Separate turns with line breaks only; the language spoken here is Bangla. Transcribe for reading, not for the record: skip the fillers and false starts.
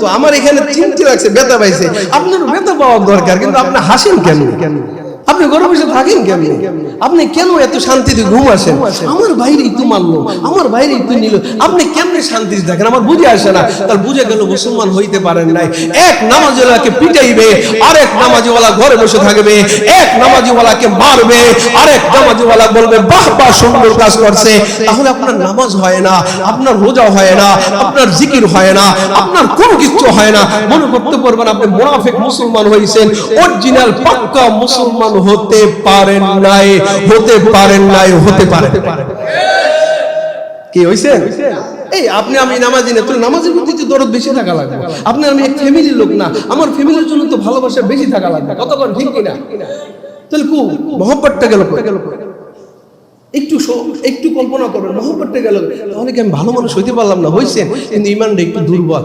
তো আমার এখানে চিন্তা লাগছে, ব্যথা পাইছে। আপনার ব্যথা পাওয়ার দরকার, কিন্তু আপনি হাসেন কেন? আপনি ঘরে বসে থাকেন কেন? আপনি কেন এত শান্তিতে ঘুম আসেন? আমার বাইরে একটু মারলো, আমার বাইরে একটু নিল, আপনি কেমনে শান্তিতে থাকেন? আমার বুঝে আসে না। তার বুঝে গেল মুসলমান হইতে পারেন নাই। এক নামাজিওয়ালাকে পিটাইবে, আরেক নামাজিওয়ালা ঘরে বসে থাকবে। এক নামাজিওয়ালাকে মারবে, আরেক নামাজিওয়ালা বলবে বাহ বাহ সুন্দর কাজ করছে। তাহলে আপনার নামাজ হয় না, আপনার রোজা হয় না, আপনার জিকির হয় না, আপনার কোনো কিছু হয় না। মনে করতে পারবেন আপনি মুনাফিক মুসলমান হইছেন, অরিজিনাল পাক্কা মুসলমান হতে পারেন নাই, হতে পারেন নাই, হতে পারেন। কি হইছেন? এই আপনি আমি নামাজি না, তো নামাজের প্রতি তো দরদ বেশি থাকা লাগবে। আপনি আমি এক ফ্যামিলির লোক না, আমার ফ্যামিলির জন্য তো ভালোবাসা বেশি থাকা লাগবে। কতক্ষণ ঠিক কিনা? তাহলে কো মহব্বতটা গেল, একটু কল্পনা করবেন, মহব্বতটা গেল। তাহলে কি আমি ভালো মানুষ হইতে পারলাম না? হইছেন, কিন্তু ঈমানটা একটু দুর্বল।